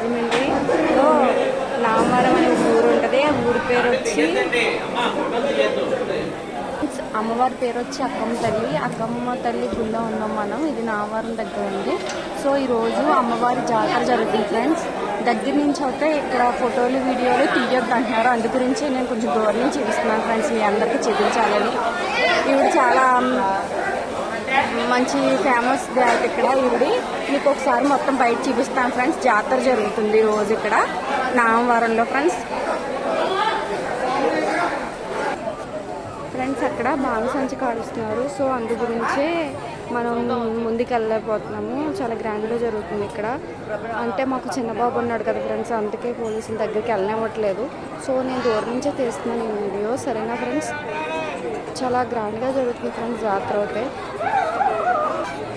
రాజమండ్రిలో నామవరం అనే ఊరు ఉంటుంది. ఆ ఊరి పేరు వచ్చి అమ్మవారి పేరు వచ్చి అక్కమ్మ తల్లి గుళ్ళో ఉన్నాం మనం. ఇది నామవరం దగ్గర ఉంది. సో ఈరోజు అమ్మవారి జాతర జరుగుతుంది ఫ్రెండ్స్. దగ్గర నుంచి అయితే ఇక్కడ ఫోటోలు వీడియోలు తీయొద్దు అంటున్నారు. అందు గురించి నేను కొంచెం దూరం నుంచి చూపిస్తున్నాను ఫ్రెండ్స్, మీ అందరికీ చూపించాలని. ఇవి చాలా మంచి ఫేమస్ దేవత ఇక్కడ. ఇవి మీకు ఒకసారి మొత్తం బయట చూపిస్తాను ఫ్రెండ్స్. జాతర జరుగుతుంది రోజు ఇక్కడ నామవరంలో ఫ్రెండ్స్. అక్కడ బాణసంచి కాలుస్తున్నారు. సో అందు గురించే మనం ముందుకు వెళ్ళలేకపోతున్నాము. చాలా గ్రాండ్గా జరుగుతుంది ఇక్కడ. అంటే మాకు చిన్న బాబు ఉన్నాడు కదా ఫ్రెండ్స్, అందుకే పోలీసుల దగ్గరికి వెళ్ళనివ్వట్లేదు. సో నేను దూరం నుంచే తీస్తున్నాను ఈ వీడియో. సరేనా ఫ్రెండ్స్, చాలా గ్రాండ్గా జరుగుతుంది ఫ్రెండ్స్ జాతర అయితే.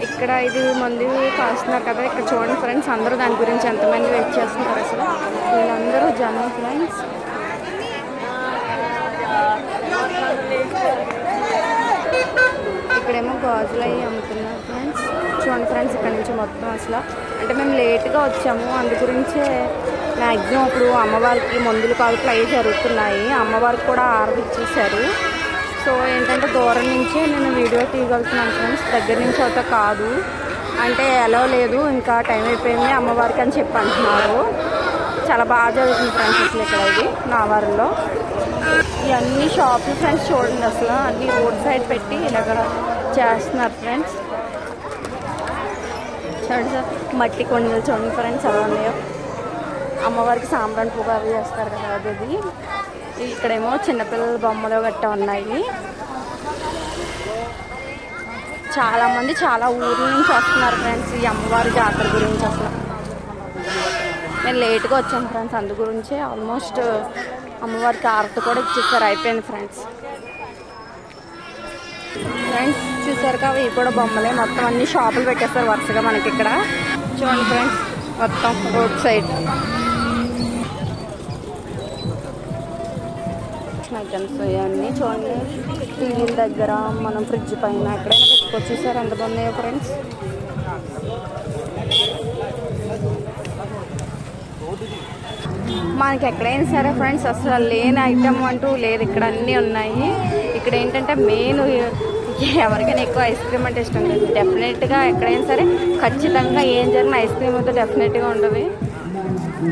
ఇక్కడ 5 మంది కాస్తున్నారు కదా, ఇక్కడ చూడండి ఫ్రెండ్స్. అందరూ దాని గురించి ఎంతమంది వెయిట్ చేస్తున్నారు అసలు. వీళ్ళందరూ జనం ఫ్రెండ్స్. ఇక్కడేమో గాజులు అవి అమ్ముతున్నారు ఫ్రెండ్స్. చూడండి ఫ్రెండ్స్, ఇక్కడ నుంచి మొత్తం అసలు అంటే మేము లేట్గా వచ్చాము. అందు గురించే మ్యాక్సిమం ఇప్పుడు అమ్మవారికి మందులు కాల్పులు అవి జరుగుతున్నాయి. అమ్మవారికి కూడా ఆరతి ఇచ్చేసారు. సో ఏంటంటే దూరం నుంచే నేను వీడియో తీయగలుగుతున్నాను ఫ్రెండ్స్. దగ్గర నుంచి అయితే కాదు, అంటే ఎలా లేదు, ఇంకా టైం అయిపోయింది అమ్మవారికి అని చెప్పి అంటున్నారు. చాలా బాగా జరుగుతుంది ఫ్రెండ్స్ అసలు ఇక్కడ ఇది నామవరంలో. ఇవన్నీ షాపులు ఫ్రెండ్స్ చూడండి అసలు అన్నీ రోడ్ సైడ్ పెట్టి ఇలాగ చేస్తున్నారు ఫ్రెండ్స్. చూడండి సార్, మట్టి కొండలు చూడండి ఫ్రెండ్స్ ఎలా ఉన్నాయో. అమ్మవారికి సాంబ్రాణి పువ్వు అవి చేస్తారు కదా అది. ఇక్కడేమో చిన్నపిల్లల బొమ్మలు గట్టా ఉన్నాయి. చాలామంది చాలా ఊర్ల నుంచి వస్తున్నారు ఫ్రెండ్స్ ఈ అమ్మవారి జాతర గురించి. అసలు నేను లేట్గా వచ్చాను ఫ్రెండ్స్, అందు గురించే ఆల్మోస్ట్ అమ్మవారికి ఆరతి కూడా ఇచ్చేసారు, అయిపోయింది ఫ్రెండ్స్. చూసారు కదా, ఇవి కూడా బొమ్మలే. మొత్తం అన్ని షాపులు పెట్టేస్తారు వరుసగా మనకి ఇక్కడ. చూడండి ఫ్రెండ్స్, మొత్తం రోడ్ సైడ్ ఐటమ్స్ ఇవన్నీ చూడండి. టీవీల దగ్గర, మనం ఫ్రిడ్జ్ పైన ఎక్కడైనా పెట్టుకోవచ్చు. చూసారు ఎంత బాగున్నాయో ఫ్రెండ్స్. మనకి ఎక్కడైనా సరే ఫ్రెండ్స్ అసలు లేని ఐటమ్ అంటూ లేదు, ఇక్కడ అన్నీ ఉన్నాయి. ఇక్కడ ఏంటంటే మెయిన్ ఎవరికైనా ఎక్కువ ఐస్ క్రీమ్ అంటే ఇష్టం లేదు. డెఫినెట్గా ఎక్కడైనా సరే ఖచ్చితంగా ఏం జరిగిన ఐస్ క్రీమ్ అయితే డెఫినెట్గా ఉంటుంది.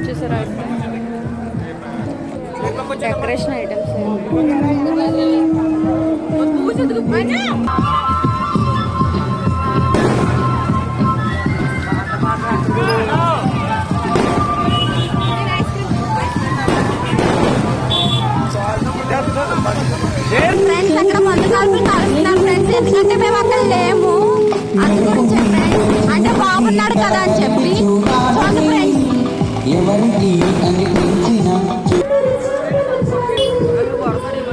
చూసారా ice cream decoration items. Friends అక్కడ మందు కాల్పులు కాలుస్తున్నారు ఫ్రెండ్స్. ఎందుకంటే మేము అక్కడ లేము, అందు గురించి అంటే బాగున్నాడు కదా అని చెప్పి.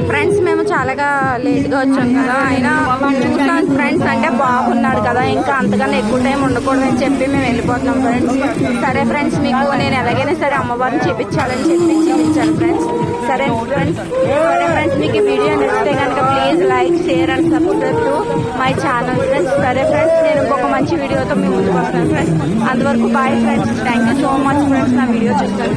ఫ్రెండ్స్ మేము చాలాగా లేట్గా వచ్చాం కదా, అయినా చూస్తాను ఫ్రెండ్స్. అంటే బాగున్నాడు కదా, ఇంకా అంతకన్నా ఎక్కువ టైం ఉండకూడదు అని చెప్పి మేము వెళ్ళిపోతున్నాం ఫ్రెండ్స్. సరే ఫ్రెండ్స్, మీకు నేను ఎలాగైనా సరే అమ్మవారిని చూపించాలని చెప్పి చూపించాను ఫ్రెండ్స్. సరే ఫ్రెండ్స్, మీకు ఈ వీడియో నచ్చితే కనుక please like, share and subscribe to my channel friends. సరే ఫ్రెండ్స్, నేను ఇంకొక మంచి వీడియోతో మీ ముందుకు వస్తాను ఫ్రెండ్స్. అంతవరకు bye friends. Thank you so much friends నా వీడియో చూస్తాను.